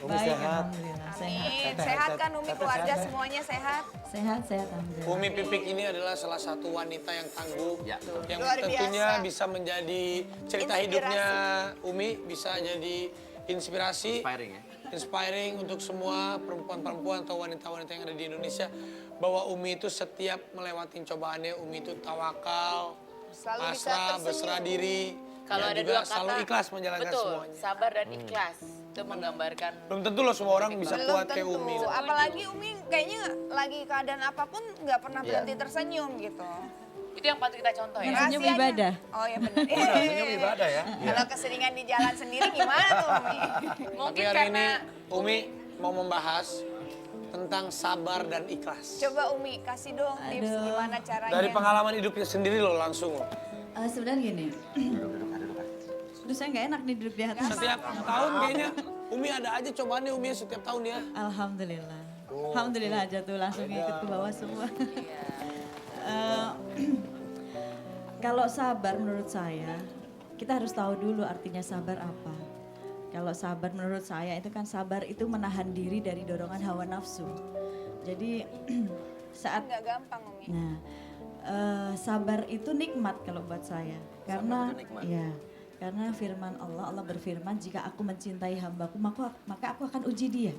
Baik, sehat. alhamdulillah. Sehat. Amin. Sehat kan Umi, keluarga semuanya sehat? Sehat, alhamdulillah. Umi Pipik ini adalah salah satu wanita yang tangguh, yang Luar tentunya biasa. bisa menjadi cerita Inspirasi. hidupnya Umi bisa jadi inspirasi, Inspiring ya. inspiring untuk semua perempuan-perempuan atau wanita-wanita yang ada di Indonesia bahwa Umi itu setiap melewati cobaannya Umi itu tawakal, Selalu bisa pasrah, tersenyum. berserah diri, Kalau dan ada juga dua kata, selalu ikhlas menjalankan betul, semuanya. sabar dan ikhlas. Itu menggambarkan. Belum tentu loh semua orang bisa Belum kuat kayak tentu. Umi. Apalagi Umi kayaknya lagi keadaan apapun nggak pernah berhenti tersenyum gitu. Itu yang patut kita contoh ya. Senyum Rahasianya- ibadah. Oh ya benar. Senyum ibadah ya. Kalau keseringan di jalan sendiri gimana tuh Umi? Tapi Mungkin hari karena ini Umi mau membahas tentang sabar dan ikhlas. Coba Umi kasih dong tips Aduh. gimana caranya. Dari pengalaman hidupnya sendiri loh langsung loh. Sebenarnya gini. Aduh, saya nggak enak nih duduk di atas. Setiap tahun kayaknya Umi ada aja cobaannya Umi setiap tahun ya. Alhamdulillah. Alhamdulillah aja tuh langsung ikut ke bawah semua. Eh, Kalau sabar menurut saya, kita harus tahu dulu artinya sabar apa. Kalau sabar menurut saya itu kan sabar itu menahan diri dari dorongan hawa nafsu. Jadi saat Nggak gampang Umi. Nah, sabar itu nikmat kalau buat saya. Karena ya, karena firman Allah berfirman, jika aku mencintai hambaku, maka aku akan uji dia.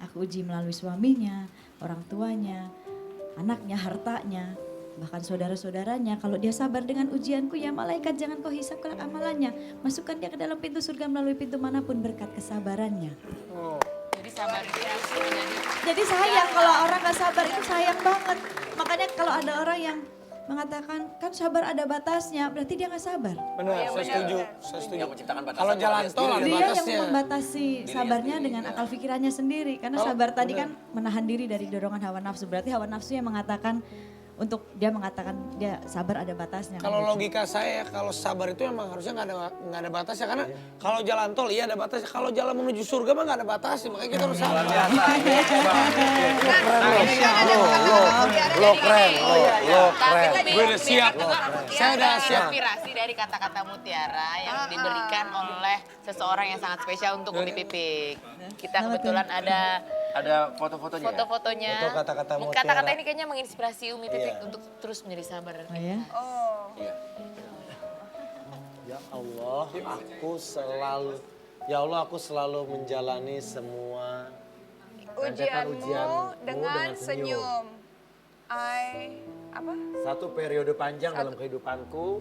Aku uji melalui suaminya, orang tuanya, anaknya, hartanya, bahkan saudara-saudaranya. Kalau dia sabar dengan ujianku, ya malaikat jangan kau hisap kelak amalannya. Masukkan dia ke dalam pintu surga melalui pintu manapun berkat kesabarannya. jadi sabar itu menjadi Jadi sayang kalau orang gak sabar itu sayang banget. Makanya kalau ada orang yang mengatakan kan sabar ada batasnya, berarti dia gak sabar. Benar, saya setuju. Saya setuju. Yang menciptakan batasan Kalau jalan dia tol ada Dia yang batasnya. membatasi sabarnya dengan akal pikirannya sendiri. Karena Oh, sabar tadi kan menahan diri dari dorongan hawa nafsu. Berarti hawa nafsu yang mengatakan dia mengatakan dia sabar ada batasnya. kan Kalau gitu. logika saya, kalau sabar itu emang harusnya nggak ada batasnya karena kalau jalan tol iya ada batasnya. Kalau jalan menuju surga mah nggak ada batasnya, makanya kita harus sabar. Lo keren, lo keren. Gue udah siap. Saya udah siap. inspirasi dari kata-kata mutiara yang diberikan oleh seseorang yang sangat spesial untuk Umi Pipik. Kita kebetulan Ada foto-fotonya. foto-fotonya. Foto kata-kata mutiara. Kata-kata ini kayaknya menginspirasi Umi Pipik untuk terus menjadi sabar dan Oh ya? Oh. Ya Allah, aku selalu menjalani semua Ujianmu ujianmu dengan dengan senyum. senyum. Apa? satu periode panjang dalam kehidupanku.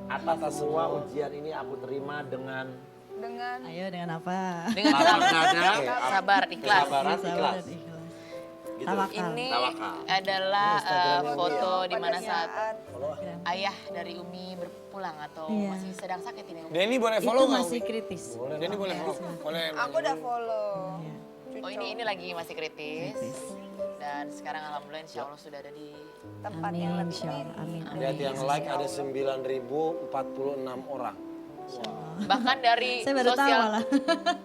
Atas semua ujian ini aku terima dengan Dengan Ayo dengan apa? dengan Lapang dada. sabar, ikhlas. kesabaran, Sabar ikhlas. dan ikhlas. Gitu. Tawakal. Ini Tawakal. adalah foto di mana saat Pada ayah dari Umi berpulang atau Iya. masih sedang sakit ini Umi. Denny boleh Itu follow nggak? masih Umi? kritis. Denny boleh follow? Boleh. Aku udah follow. Iya. Oh ini lagi masih kritis. Dan sekarang alhamdulillah insya Allah sudah ada di Tempat Amin, yang lebih insyaallah. Amin. Lihat yang like ada 9.046 orang. bahkan dari Saya baru tahu sosial malah.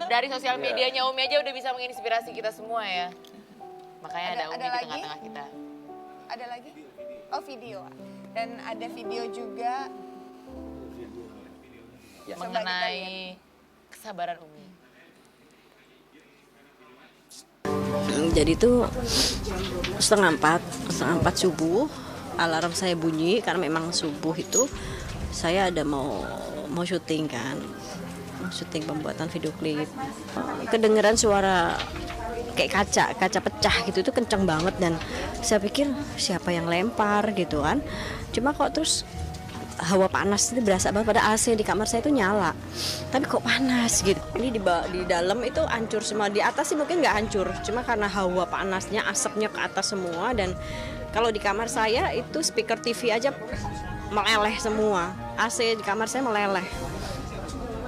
dari sosial medianya Umi aja udah bisa menginspirasi kita semua ya. Makanya ada Umi Ada di lagi? tengah-tengah kita. Ada lagi? Oh video. Dan ada video juga. Ya. Coba kita Mengenai kesabaran Umi. Jadi tuh setengah empat subuh alarm saya bunyi karena memang subuh itu saya ada mau syuting kan, mau syuting pembuatan video klip. Kedengeran suara kayak kaca pecah gitu itu kencang banget dan saya pikir siapa yang lempar gitu kan. Cuma kok terus hawa panas itu berasa banget pada AC di kamar saya itu nyala tapi kok panas gitu ini di dalam itu hancur semua di atas sih mungkin nggak hancur cuma karena hawa panasnya asapnya ke atas semua dan kalau di kamar saya itu speaker TV aja meleleh semua AC di kamar saya meleleh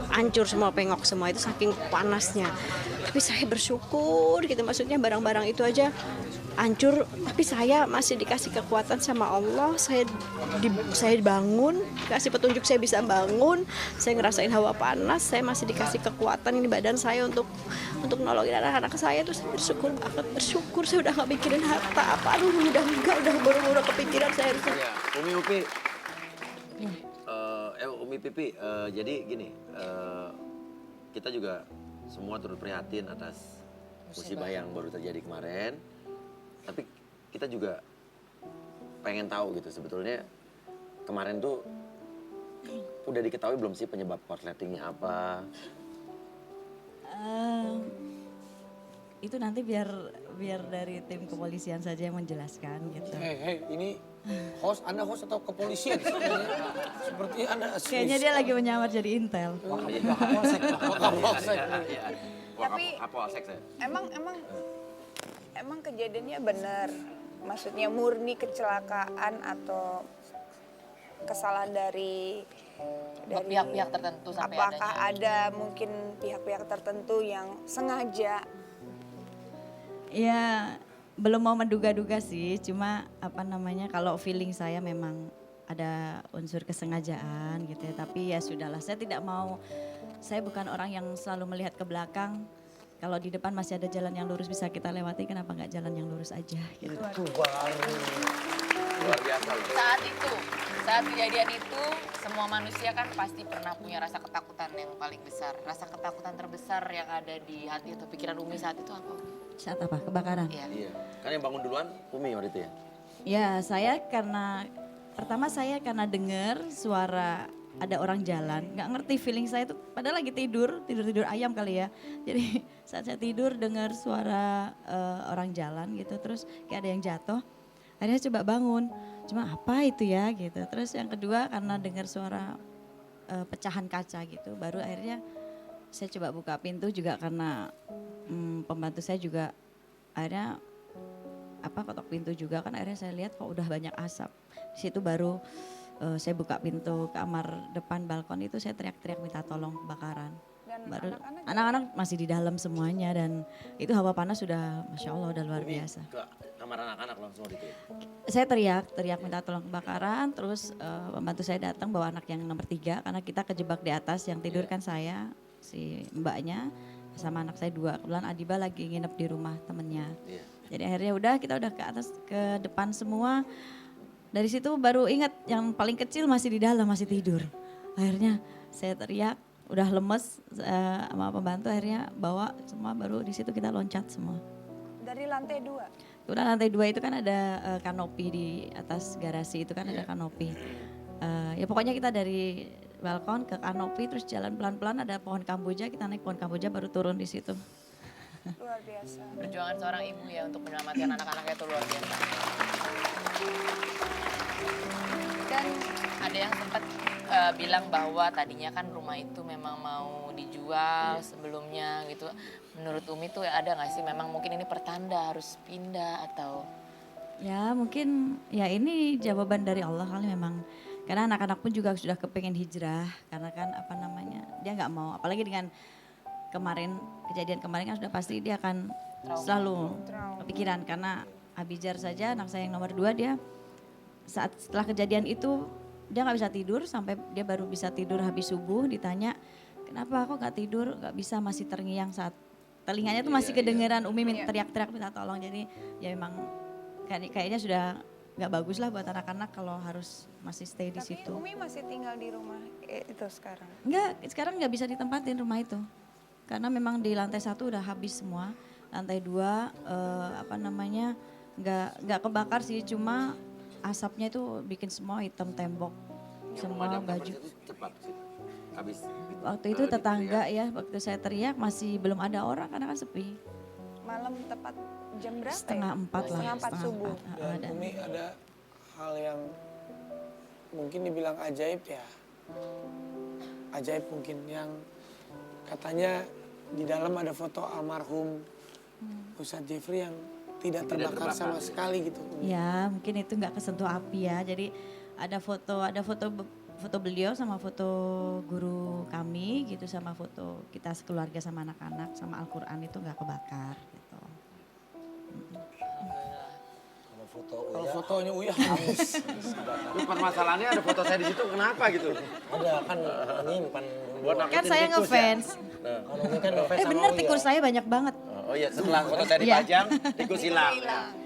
hancur semua pengok semua itu saking panasnya tapi saya bersyukur gitu maksudnya barang-barang itu aja hancur tapi saya masih dikasih kekuatan sama Allah saya bangun dikasih petunjuk saya bisa bangun saya ngerasain hawa panas saya masih dikasih kekuatan ini badan saya untuk nolongin anak-anak saya tuh saya bersyukur banget bersyukur saya udah gak mikirin harta apa aduh udah enggak udah baru kepikiran saya harus Ya, Umi Pipi, jadi gini, kita juga semua turut prihatin atas musibah yang baru terjadi kemarin. Tapi kita juga pengen tahu gitu sebetulnya kemarin tuh udah diketahui belum sih penyebab korsletingnya apa? Itu nanti biar dari tim kepolisian saja yang menjelaskan gitu. Hei, ini Anda host atau kepolisian? Seperti Anda Kayaknya dia lagi menyamar jadi intel. Kapolsek. Tapi- Kapolsek saya. Emang kejadiannya benar. Maksudnya murni kecelakaan atau kesalahan dari Pihak-pihak tertentu sampai apakah adanya. ada mungkin pihak-pihak tertentu yang sengaja Ya belum mau menduga-duga sih, cuma apa namanya kalau feeling saya memang ada unsur kesengajaan gitu ya. Tapi ya sudahlah, saya bukan orang yang selalu melihat ke belakang. Kalau di depan masih ada jalan yang lurus bisa kita lewati, kenapa nggak jalan yang lurus aja gitu. Luar biasa loh. Saat kejadian itu, semua manusia kan pasti pernah punya rasa ketakutan yang paling besar. Rasa ketakutan terbesar yang ada di hati atau pikiran Umi saat itu apa? Saat apa? Kebakaran? Iya. Iya. Kan yang bangun duluan Umi waktu itu ya? Ya saya pertama saya karena dengar suara ada orang jalan, nggak ngerti feeling saya tuh padahal lagi tidur ayam kali ya. Jadi saat saya tidur dengar suara orang jalan gitu, terus kayak ada yang jatuh. Akhirnya coba bangun, cuma apa itu ya gitu. Terus yang kedua karena dengar suara pecahan kaca gitu, baru akhirnya saya coba buka pintu juga karena pembantu saya juga akhirnya ketok pintu juga kan, akhirnya saya lihat kok udah banyak asap. Di situ baru saya buka pintu kamar depan balkon itu, saya teriak-teriak minta tolong kebakaran. dan Baru anak-anak anak-anak masih di dalam semuanya dan itu hawa panas sudah Masya Allah udah luar Umi biasa. ke kamar anak-anak langsung waktu itu ya? Saya teriak minta tolong kebakaran, terus pembantu saya datang bawa anak yang nomor 3 karena kita kejebak di atas, yang tidur kan saya, si mbaknya sama anak saya 2. Kebetulan Adiba lagi nginep di rumah temennya. Iya. Jadi akhirnya kita udah ke atas ke depan semua. Dari situ baru ingat yang paling kecil masih di dalam, masih tidur. Akhirnya saya teriak, udah lemes sama pembantu, akhirnya bawa semua, baru di situ kita loncat semua. dari lantai 2. Kemudian lantai 2 itu kan ada kanopi di atas garasi itu kan ada kanopi. Ya pokoknya kita dari balkon ke kanopi terus jalan pelan-pelan, ada pohon kamboja, kita naik pohon kamboja baru turun di situ. Luar biasa. Perjuangan seorang ibu ya untuk menyelamatkan anak-anaknya itu luar biasa. Dan Ada yang sempat bilang bahwa tadinya kan rumah itu memang mau dijual sebelumnya gitu. Menurut Umi tuh ada nggak sih memang mungkin ini pertanda harus pindah atau? Ya mungkin ya ini jawaban dari Allah kali memang. Karena anak-anak pun juga sudah kepengen hijrah karena kan dia nggak mau, apalagi dengan kejadian kemarin kan sudah pasti dia akan selalu kepikiran. Karena Abijar saja anak saya yang nomor 2, dia setelah kejadian itu dia nggak bisa tidur sampai dia baru bisa tidur habis subuh. Ditanya kenapa kok nggak tidur, nggak bisa, masih terngiang saat telinganya tuh masih kedengeran Umi teriak-teriak minta tolong. Jadi ya memang kayaknya sudah nggak bagus lah buat anak-anak kalau harus masih stay di tapi situ. Umi masih tinggal di rumah itu sekarang. Sekarang nggak bisa ditempatin rumah itu. Karena memang di lantai 1 udah habis semua. Lantai 2 nggak kebakar sih, cuma asapnya itu bikin semua hitam, tembok, semua baju. Itu cepat sih. Habis. Waktu itu tetangga ya, waktu saya teriak masih belum ada orang karena kan sepi. Malam tepat jam berapa? Setengah 4 lah. Setengah 4 subuh. Dan Umi ada hal yang mungkin dibilang ajaib ya. Ajaib mungkin yang katanya di dalam ada foto almarhum Ustadz Jeffrey yang tidak terbakar sama sekali gitu. Ya mungkin itu nggak kesentuh api ya. Jadi ada foto beliau sama foto guru kami gitu, sama foto kita sekeluarga sama anak-anak sama Al-Quran itu nggak kebakar gitu. Kalau fotonya Uya habis. Itu permasalahannya ada foto saya di situ kenapa gitu? Ada kan nyimpan. Buat Kan nakutin saya tikus ya? ngefans. Kalau ini kan ngefans sama Bener Uya. tikus saya banyak banget. Oh iya, setelah foto saya dipajang, tikus hilang.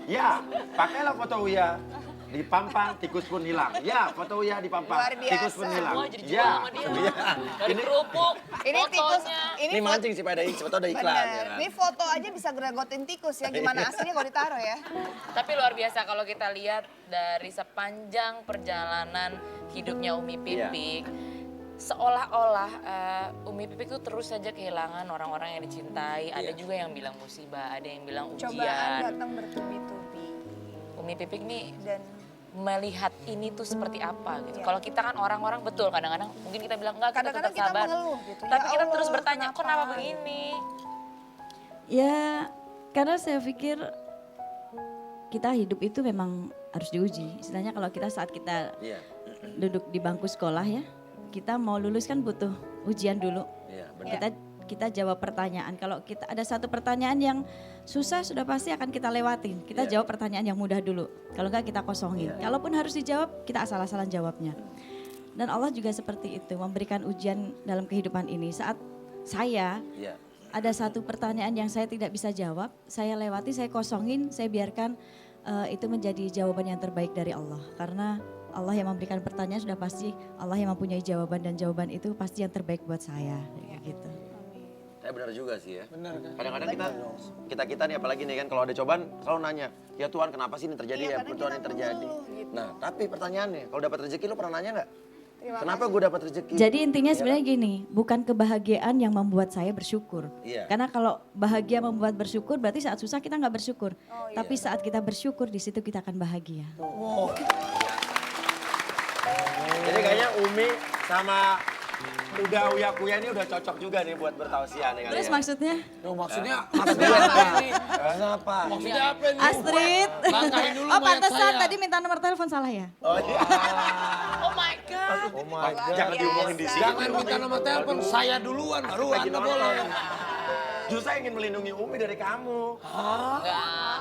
Ya, pakailah foto Uya. Dipampang, tikus pun hilang. Ya, foto Uya dipampang, Luar biasa. tikus pun hilang. Semua jadi jual Ya, sama dia. iya. Dari kerupuk, Ini tikus, fotonya. Ini mancing sih pada foto ada iklan. Bener. Ya kan? Ini foto aja bisa gregotin tikus ya. Gimana aslinya kalau ditaruh ya? Tapi luar biasa kalau kita lihat dari sepanjang perjalanan hidupnya Umi Pipik, seolah-olah Umi Pipik tuh terus saja kehilangan orang-orang yang dicintai. Ada juga yang bilang musibah, ada yang bilang Cobaan ujian. datang bertubi-tubi. Umi Pipik nih Dan melihat ini tuh seperti apa gitu. Iya. Kalau kita kan orang-orang betul kadang-kadang mungkin kita bilang enggak, kita kadang-kadang tetap kita sabar. mengeluh gitu. Tapi Ya kita Allah, terus bertanya, kok kenapa kenapa?" begini? Ya, karena saya pikir kita hidup itu memang harus diuji. Istilahnya kalau kita saat kita Iya, duduk di bangku sekolah ya, kita mau lulus kan butuh ujian dulu. iya benar. Kita jawab pertanyaan. Kalau kita ada satu pertanyaan yang susah sudah pasti akan kita lewatin. Kita jawab pertanyaan yang mudah dulu. Kalau enggak kita kosongin. Kalaupun harus dijawab, kita asal-asalan jawabnya. Dan Allah juga seperti itu, memberikan ujian dalam kehidupan ini. Saat saya Iya. ada satu pertanyaan yang saya tidak bisa jawab, saya lewati, saya kosongin, saya biarkan itu menjadi jawaban yang terbaik dari Allah. Karena Allah yang memberikan pertanyaan sudah pasti Allah yang mempunyai jawaban, dan jawaban itu pasti yang terbaik buat saya. Kayak gitu. Tapi benar juga sih ya. Benar kan? Kadang-kadang kita nih apalagi nih kan kalau ada cobaan selalu nanya, ya Tuhan kenapa sih ini terjadi Iya, ya? kadang Tuhan kita ini terjadi. mengeluh gitu. Nah tapi pertanyaannya, kalau dapat rezeki lo pernah nanya nggak? Terima Kenapa gue dapat rezeki? Jadi intinya sebenarnya gini, bukan kebahagiaan yang membuat saya bersyukur. Iya. Karena kalau bahagia membuat bersyukur, berarti saat susah kita nggak bersyukur. Tapi saat kita bersyukur, di situ kita akan bahagia. Jadi kayaknya Umi sama Uya Kuya ini udah cocok juga nih buat bertausiah nih kali Terus ya. maksudnya Tuh, maksudnya Apa? Maksudnya apa nih? Astrid. Langkahin dulu Oh mayat pantesan saya. tadi minta nomor telepon salah ya? Oh iya. Oh my God. Oh my God. Jangan diomongin di sini. Jangan minta nomor telepon, saya duluan baru Lagi Anda nonton. boleh. Justru saya ingin melindungi Umi dari kamu. Enggak.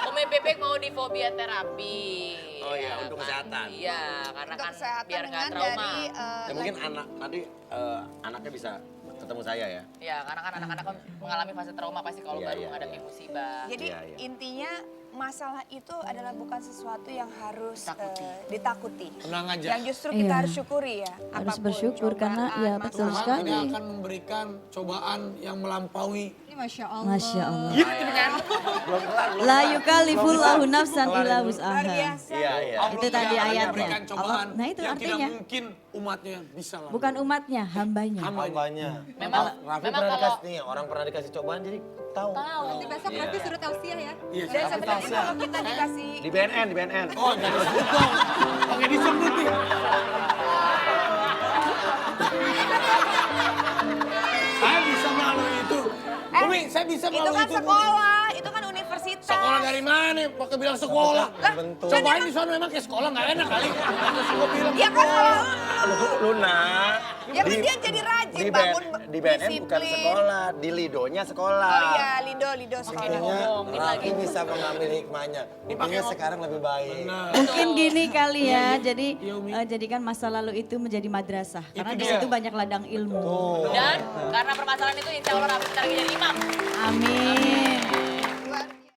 Umi Pipik mau di fobia terapi. Oh iya, untuk kan? kesehatan. Iya, karena Untuk kan kesehatan biar nggak dengan trauma. dari Ya mungkin anak tadi anaknya bisa ketemu saya ya. Ya, karena kan anak-anak kan mengalami fase trauma pasti kalau Iya, baru iya, menghadapi iya. musibah. Jadi Iya, iya. intinya masalah itu adalah bukan sesuatu yang harus Takuti. ditakuti. Tenang aja. Yang justru kita Iya. harus syukuri ya. Harus Apapun bersyukur karena cobaan, ya betul masalah. sekali. Tuhan tidak akan memberikan cobaan yang melampaui. Masya Allah. Belum kelar, belum La kelar. yukallifullahu nafsan illa Luar wus'aha. biasa. Iya, iya. Allah Itu tadi tidak akan ayatnya. memberikan cobaan Allah- nah itu yang artinya. tidak mungkin umatnya bisa lah. Bukan umatnya, hambanya. Hambanya. Memang Raffi memang pernah kalau dikasih nih, orang pernah dikasih cobaan jadi tahu. tahu. Besok Raffi suruh tausiah ya. Iya, Dan tapi sebenarnya kalau kita dikasih Di BNN, di BNN. Oh, jangan disebut dong. Oke, disebut nih. Saya bisa melalui itu. Umi, saya bisa itu melalui kan itu. Bumi. sekolah, itu kan universitas. Sekolah dari mana? Pakai bilang sekolah. Bentuk. Cobain di sana memang kayak sekolah nggak enak kali. Terus gua bilang Ya kan kalau Luna. Ya kan dia jadi rajin, bangun di BNN bukan disiplin. sekolah, di Lidonya sekolah. Oh iya, Lido sekolah. Buktinya Raffi bisa mengambil hikmahnya. Buktinya sekarang lebih baik. Mungkin gini kali ya, jadi Iya, Umi. jadikan masa lalu itu menjadi madrasah. Karena Itu di dia. situ banyak ladang ilmu. Dan karena permasalahan itu insya Allah Raffi bentar lagi jadi imam. Amin.